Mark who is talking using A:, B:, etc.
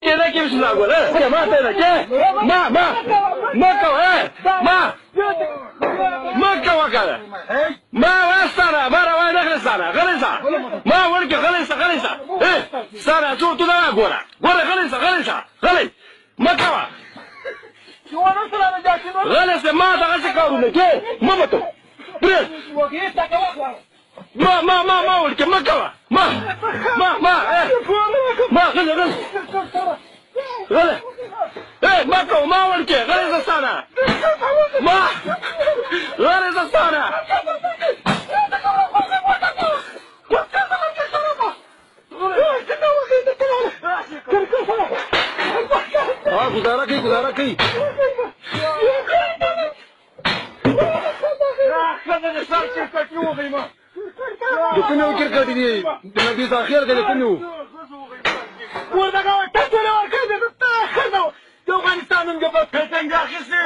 A: كذا كيف لا أقول ما تنا كيف ما كوا ما كوا كذا ما وصلنا ما روى داخل سنة خلصة ما ورك خلصة سنة شو تدا غورا خلصة ما كوا خلصة ما تغسل كورنا كيف ما بتو بريس ما ورك ما كوا ما خلص ما كوا ما ورك خلصة سنة ما خلصة سنة गुजारा की दुकान उतर कर दी नबी साखिर के दुकान वो लगा टचले और कर दे तो अफगानिस्तान में जब फैशन जा के से